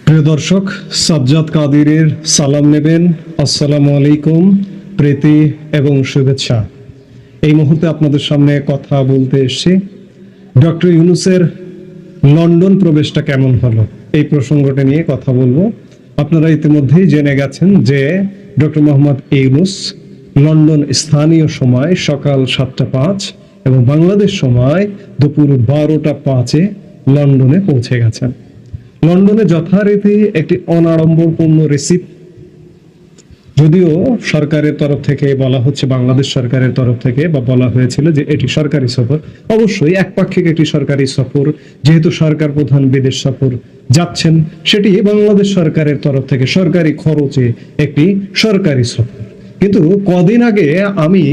প্রিয় দর্শক, সাজ্জাদ কাদিরের সালাম নেবেন। আসসালামু আলাইকুম, প্রীতি এবং শুভেচ্ছা। এই মুহূর্তে আপনাদের সামনে কথা বলতে এসেছি ডক্টর ইউনূসের লন্ডন প্রবেশটা কেমন হলো, এই প্রসঙ্গটা নিয়ে কথা বলবো। আপনারা ইতিমধ্যেই জেনে গেছেন যে ডক্টর মোহাম্মদ ইউনূস লন্ডন স্থানীয় সময় সকাল 7:05 এবং বাংলাদেশ সময় দুপুর 12:05 লন্ডনে পৌঁছে গেছেন। লন্ডনে যথারীতি একটি অনাড়ম্বরপূর্ণ রিসিপ্ট, যদিও সরকারের তরফ থেকে বলা হচ্ছে, বাংলাদেশ সরকারের তরফ থেকে বা বলা হয়েছিল যে এটি সরকারি সফর। অবশ্যই একপাক্ষিক একটি সরকারি সফর, যেহেতু সরকার প্রধান বিদেশ সফর যাচ্ছেন, সেটি বাংলাদেশ সরকারের তরফ থেকে সরকারি খরচে একটি সরকারি সফর। কিন্তু কদিন আগে আমি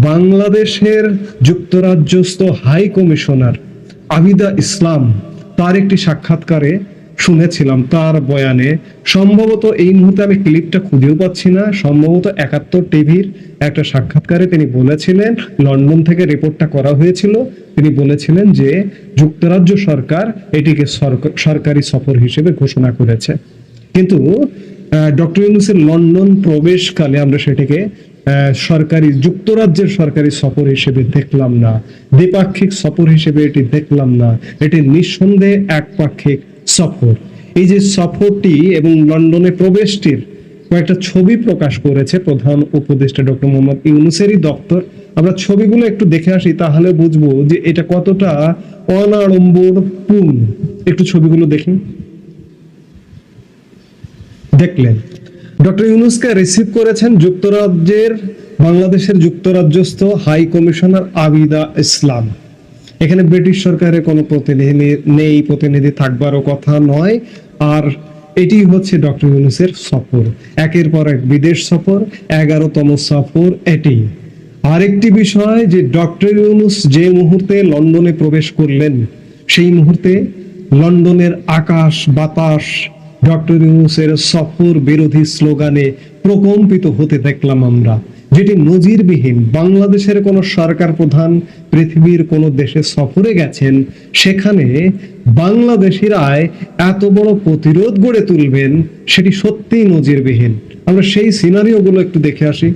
বাংলাদেশের যুক্তরাজ্যস্থ হাই কমিশনার আবিদা ইসলাম তার একটি সাক্ষাৎকারে শুনেছিলাম, তার বয়ানে সম্ভবত এই মুহূর্তে আমি ক্লিপটা খুঁজেও পাচ্ছি না, সম্ভবত 71 টিভির একটা সাক্ষাৎকারে তিনি বলেছিলেন, লন্ডন থেকে রিপোর্টটা করা হয়েছিল, তিনি বলেছিলেন যে যুক্তরাজ্য সরকার এটিকে সরকারি সফর হিসেবে ঘোষণা করেছে। কিন্তু ডক্টর ইউনূসের লন্ডন প্রবেশকালে আমরা সেটিকে সরকারি, যুক্তরাজ্যের সরকারি সফর হিসেবে দেখলাম না, দ্বিপাক্ষিক সফর হিসেবে এটি দেখলাম না, এটি নিঃসন্দেহে একপাক্ষিক সফর। এই যে সফরটি এবং লন্ডনে প্রবেশটির কয়েকটা ছবি প্রকাশ করেছে প্রধান উপদেষ্টা ডক্টর মোহাম্মদ ইউনূসেরই দপ্তর। আমরা ছবিগুলো একটু দেখে আসি, তাহলে বুঝবো যে এটা কতটা অনাড়ম্বরপূর্ণ। একটু ছবিগুলো দেখি। দেখলেন, ডক্টর ইউনূসকে রিসিভ করেছেন যুক্তরাজ্যের, বাংলাদেশের যুক্তরাজ্যস্থ হাই কমিশনার আবিদা ইসলাম। এখানে ব্রিটিশ সরকারের কোনো প্রতিনিধি নেই, প্রতিনিধি থাকবারও কথা নয়। আর এটি হচ্ছে ডক্টর ইউনূসের সফর, একের পর এক বিদেশ সফর, 11তম সফর এটি। আরেকটি বিষয় যে ডক্টর ইউনূস যে মুহূর্তে লন্ডনে প্রবেশ করলেন, সেই মুহূর্তে লন্ডনের আকাশ বাতাস ডক্টর ইউনূসের সফর বিরোধী স্লোগানে প্রকম্পিত হতে দেখলাম আমরা, যেটি নজিরবিহীন। বাংলাদেশের কোন সরকার প্রধান পৃথিবীর কোন দেশে সফরে গেছেন, সেখানে বাংলাদেশিরাই এত বড় প্রতিরোধ গড়ে তুলবেন, সেটি সত্যিই নজিরবিহীন। আমরা সেই সিনারিও গুলো একটু দেখে আসি।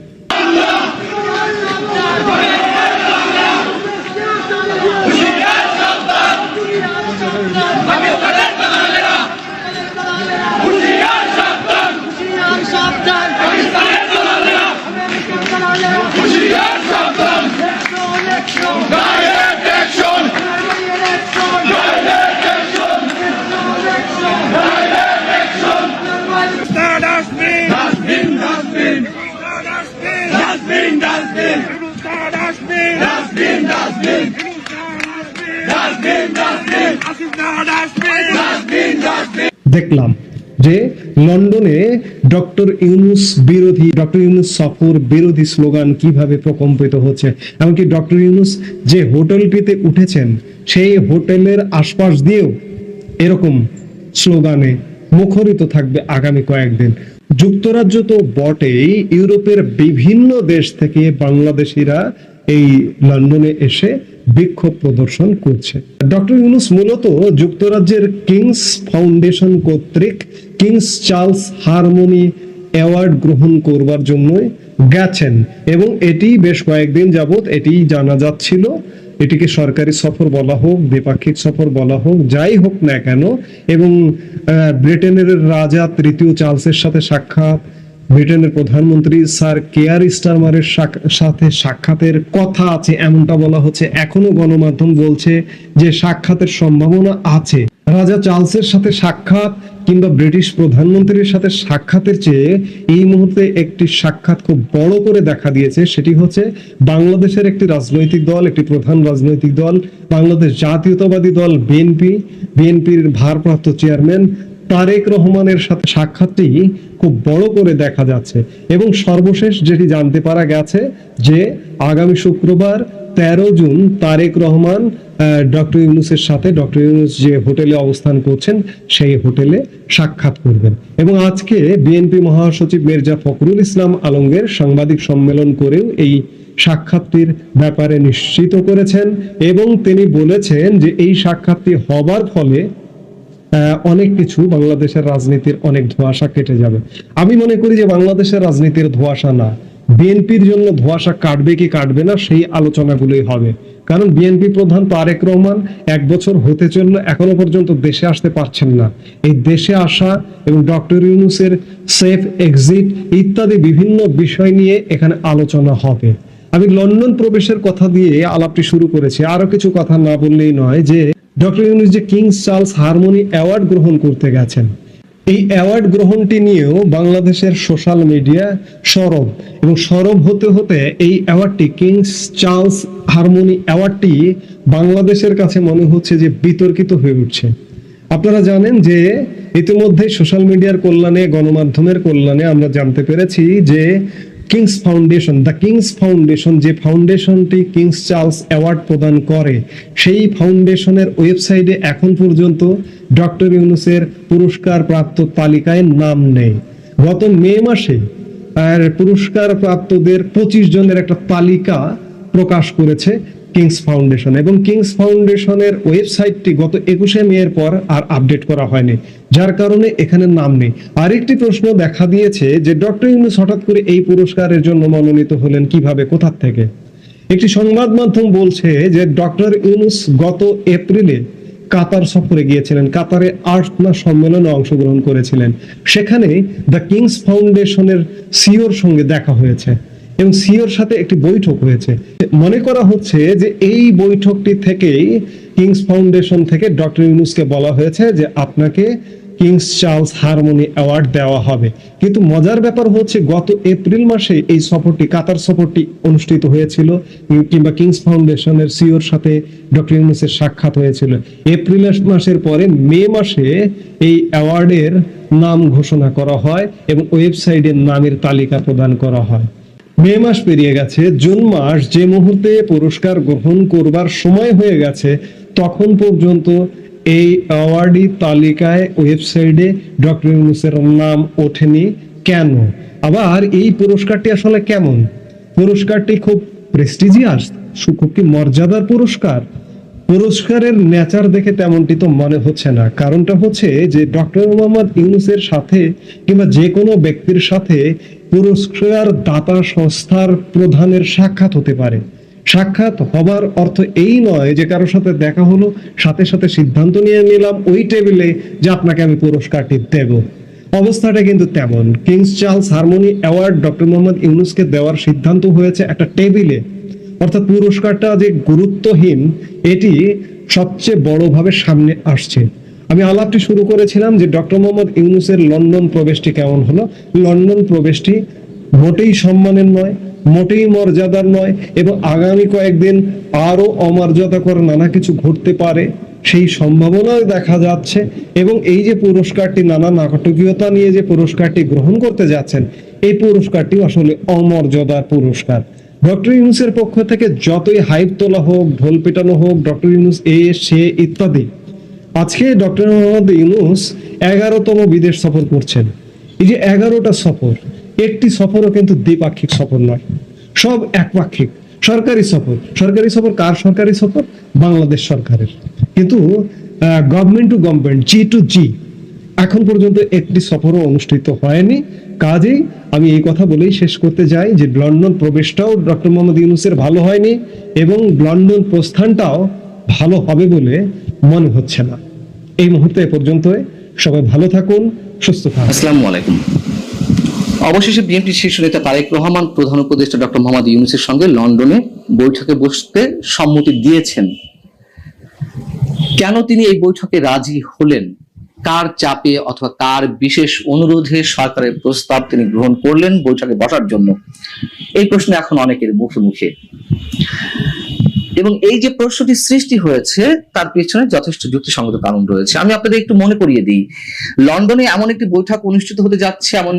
দেখলাম যে লন্ডনে ডক্টর ইউনূস বিরোধী, ডক্টর ইউনূস সফর বিরোধী স্লোগান কিভাবে প্রকম্পিত হচ্ছে। এমনকি ডক্টর ইউনূস যে হোটেলটিতে উঠেছেন, সেই হোটেলের আশপাশ দিয়েও এরকম স্লোগানে মুখরিত থাকবে আগামী কয়েকদিন। যুক্তরাজ্য তো বটেই, ইউরোপের বিভিন্ন দেশ থেকে বাংলাদেশিরা এই লন্ডনে এসে বিক্ষোভ প্রদর্শন করছে। ডক্টর ইউনূস মূলত যুক্তরাজ্যের কিংস ফাউন্ডেশন কর্তৃক কিংস চার্লস হারমোনি অ্যাওয়ার্ড গ্রহণ করবার জন্য গেছেন এবং এটি বেশ কয়েকদিন যাবত এটি জানা যাচ্ছিল। এটিকে সরকারি সফর বলা হোক, দ্বিপাক্ষিক সফর বলা হোক, যাই হোক না কেন, এবং ব্রিটেনের রাজা তৃতীয় চার্লসের সাথে সাক্ষাৎ, ব্রিটেনের প্রধানমন্ত্রী স্যার কেয়ার স্টারমারের সাথে সাক্ষাতের কথা আছে এমনটা বলা হচ্ছে। এখনো গণমাধ্যম বলছে যে সাক্ষাতের সম্ভাবনা আছে। রাজা চার্লসের সাথে সাক্ষাৎ কিংবা ব্রিটিশ প্রধানমন্ত্রীর সাথে সাক্ষাতের চেয়ে এই মুহূর্তে একটি সাক্ষাৎ খুব বড় করে দেখা দিয়েছে। সেটি হচ্ছে বাংলাদেশের একটি রাজনৈতিক দল, একটি প্রধান রাজনৈতিক দল, বাংলাদেশ জাতীয়তাবাদী দল বিএনপির ভারপ্রাপ্ত চেয়ারম্যান তারেক রহমানের সাথে সাক্ষাৎটি খুব বড় করে দেখা যাচ্ছে। এবং সর্বশেষ যেটি জানতে পারা গেছে যে আগামী শুক্রবার 13 জুন তারেক রহমান ডক্টর ইউনূসের সাথে, ডক্টর ইউনূস যে হোটেলে অবস্থান করছেন সেই হোটেলে সাক্ষাৎ করবেন। এবং আজকে বিএনপি মহাসচিব মির্জা ফখরুল ইসলাম আলমগীর সাংবাদিক সম্মেলন করেও এই সাক্ষাৎটির ব্যাপারে নিশ্চিত করেছেন এবং তিনি বলেছেন যে এই সাক্ষাৎটি হবার ফলে অনেক কিছু বাংলাদেশের রাজনীতির অনেক ধোঁয়াশা কেটে যাবে। আমি মনে করি যে বাংলাদেশের রাজনীতির ধোঁয়াশা না, বিএনপির জন্য ধোঁয়াশা কাটবে কি কাটবে না সেই আলোচনাগুলোই হবে। কারণ বিএনপি প্রধান তারেক রহমান 1 বছর হতে চললো, এখনো পর্যন্ত দেশে আসতে পারছেন না। এই দেশে আসা এবং ডক্টর ইউনূসের সেফ এক্সিট ইত্যাদি বিভিন্ন বিষয় নিয়ে এখানে আলোচনা হবে। আমি লন্ডন প্রবেশের কথা দিয়ে আলাপটি শুরু করেছি, আরো কিছু কথা না বললেই নয় যে ডক্টর ইউনূস যে কিংস চার্লস হারমোনি অ্যাওয়ার্ড গ্রহণ করতে গেছেন, এই অ্যাওয়ার্ড গ্রহণটি নিয়েও বাংলাদেশের সোশ্যাল মিডিয়া সরব, এবং সরব হতে হতে এই অ্যাওয়ার্ডটি কিংস চার্লস হারমোনি অ্যাওয়ার্ডটি বাংলাদেশের কাছে মনে হচ্ছে যে বিতর্কিত হয়ে উঠছে। আপনারা জানেন যে ইতিমধ্যে সোশ্যাল মিডিয়ার কল্যাণে, গণমাধ্যমের কল্যাণে আমরা জানতে পেরেছি যে Kings Foundation, the Kings Foundation, যে ফাউন্ডেশনটি কিংস চার্লস অ্যাওয়ার্ড প্রদান করে, সেই ফাউন্ডেশনের ওয়েবসাইটে এখন পর্যন্ত ডক্টর ইউনূসের পুরস্কার প্রাপ্ত তালিকায় নাম নেই। গত মে মাসে পুরস্কার প্রাপ্তদের 25 জনের একটা তালিকা প্রকাশ করেছে কিংস ফাউন্ডেশন, এবং কিংস ফাউন্ডেশনের ওয়েবসাইটটি গত 21শে মের পর আর আপডেট করা হয়নি, যার কারণে এখানে নাম নেই। আরেকটি প্রশ্ন দেখা দিয়েছে যে ডক্টর ইউনূস হঠাৎ করে এই পুরস্কারের জন্য মনোনীত হলেন কিভাবে, কোথা থেকে। একটি সংবাদ মাধ্যম বলছে যে ডক্টর ইউনূস গত এপ্রিলে কাতার সফরে গিয়েছিলেন, কাতারে আর্টনা সম্মেলনে অংশগ্রহণ করেছিলেন। সেখানে দ্য কিংস ফাউন্ডেশনের সিওর সঙ্গে দেখা হয়েছে এবং সিওর সাথে একটি বৈঠক হয়েছে। মনে করা হচ্ছে যে এই বৈঠকটি থেকেই কিংস ফাউন্ডেশন থেকে ডক্টর ইউনূসকে বলা হয়েছে যে আপনাকে কিংস চার্লস হারমোনি অ্যাওয়ার্ড দেওয়া হবে। কিন্তু মজার ব্যাপার হচ্ছে গত এপ্রিল মাসে এই সফরটি, কাতার সফরটি অনুষ্ঠিত হয়েছিল, কিংবা কিংস ফাউন্ডেশনের সিওর সাথে ডক্টর ইউনূসের সাক্ষাৎ হয়েছিল। এপ্রিল মাসের পরে মে মাসে এই অ্যাওয়ার্ডের নাম ঘোষণা করা হয় এবং ওয়েবসাইটে নামের তালিকা প্রদান করা হয়। মে মাস পেরিয়ে গেছে, জুন মাস যে মুহূর্তে পুরস্কার গ্রহণ করবার সময় হয়ে গেছে, তখন পর্যন্ত এই অ্যাওয়ার্ডি তালিকায় ওয়েবসাইটে ডক্টর ইউনূসের নাম ওঠেনি কেন? আবার এই পুরস্কারটি আসলে কেমন? পুরস্কারটি খুব প্রেস্টিজিয়াস, খুব কি মর্যাদার পুরস্কার? পুরস্কারের নেচার দেখে তেমনটি তো মনে হচ্ছে না। কারণটা হচ্ছে যে ডক্টর মোহাম্মদ ইউনূসের সাথে কিংবা যে কোনো ব্যক্তির সাথে পুরস্কার দাতা সংস্থার প্রধানের সাক্ষাৎ হতে পারে। সাক্ষাৎ হবার অর্থ এই নয় যে কারোর সাথে দেখা হলো, সাথে সাথে সিদ্ধান্ত নিয়ে নিলাম ওই টেবিলে যে আপনাকে আমি পুরস্কারটি দেব। অবস্থাটা কিন্তু তেমন। King's Charles Harmony Award doctor Mohammad ইউনূসকে দেওয়ার সিদ্ধান্ত হয়েছে একটা টেবিলে, অর্থাৎ পুরস্কারটা যে গুরুত্বহীন এটি সবচেয়ে বড়ভাবে সামনে আসছে। আমি আলাপটি শুরু করেছিলাম যে ডক্টর মোহাম্মদ ইউনূসের লন্ডন প্রবেশটি কেমন হলো। লন্ডন প্রবেশটি মোটেই সম্মানের নয়, মোটেই মর্যাদার নয়, এবং আগামী কয়েকদিন আরো অমর্যাদাকর নানা কিছু ঘটতে পারে সেই সম্ভাবনাও দেখা যাচ্ছে। এবং এই যে পুরস্কারটি, নানা নাটকীয়তা নিয়ে যে পুরস্কারটি গ্রহণ করতে যাচ্ছেন, এই পুরস্কারটি আসলে অমর্যাদার পুরস্কার। ডক্টর ইউনূসের পক্ষ থেকে যতই হাইপ তোলা হোক, ঢোল পেটানো হোক, ডক্টর ইউনূস এ সে ইত্যাদি, আজকে ডক্টর মোহাম্মদ ইউনূস 11তম বিদেশ সফর করছেন। এই যে 11টা সফর, একটি সফরও কিন্তু দ্বিপাক্ষিক সফর নয়, সব একপাক্ষিক সরকারি সফর। সরকারি সফর কার? সরকারি সফর বাংলাদেশ সরকারের। কিন্তু government to government, G to G, এখন পর্যন্ত একটি সফরও অনুষ্ঠিত হয়নি। কাজেই আমি এই কথা বলেই শেষ করতে যাই যে লন্ডন প্রবেশটাও ডক্টর মোহাম্মদ ইউনূসের ভালো হয়নি, এবং লন্ডন প্রস্থানটাও ভালো হবে বলে মনে হচ্ছে না। এই মুহূর্তে এ পর্যন্ত। সবাই ভালো থাকুন, সুস্থ থাকুন। আসসালামু আলাইকুম। অবশেষে বিএনপি শীর্ষ নেতা তারেক রহমান প্রধান উপদেষ্টা ডক্টর মোহাম্মদ ইউনূসের সঙ্গে লন্ডনে বৈঠকে বসতে সম্মতি দিয়েছেন। কেন তিনি এই বৈঠকে রাজি হলেন? কার চাপে অথবা কার বিশেষ অনুরোধে সরকারের প্রস্তাব তিনি গ্রহণ করলেন বৈঠকে বসার জন্য? এই প্রশ্ন এখন অনেকের মুখে মুখে, এবং এই যে প্রশ্নটি সৃষ্টি হয়েছে তার পেছনে যথেষ্ট যুক্তিসঙ্গত কারণ রয়েছে। আমি আপনাদের একটু মনে করিয়ে দিই, লন্ডনে এমন একটি বৈঠক অনুষ্ঠিত হতে যাচ্ছে এমন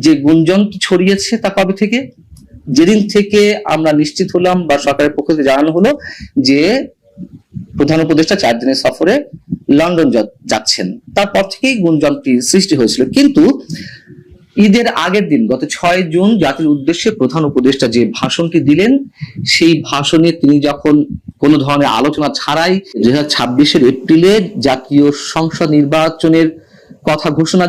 যে গুঞ্জন ছড়িয়েছে তা কবে থেকে? যেদিন থেকে আমরা নিশ্চিত হলাম বা সরকারের পক্ষ থেকে জানানো হলো যে প্রধান উপদেষ্টা 4 দিনের সফরে লন্ডন যাচ্ছেন, তারপর থেকেই গুঞ্জনটি সৃষ্টি হয়েছিল। কিন্তু ঈদের আগের দিন গত 6 জুন জাতির উদ্দেশ্যে প্রধান উপদেষ্টা যে ভাষণটি দিলেন, সেই ভাষণে তিনি যখন কোনো ধরনের আলোচনা ছাড়াই 2026 এপ্রিলে জাতীয় সংসদ নির্বাচনের কথা ঘোষণা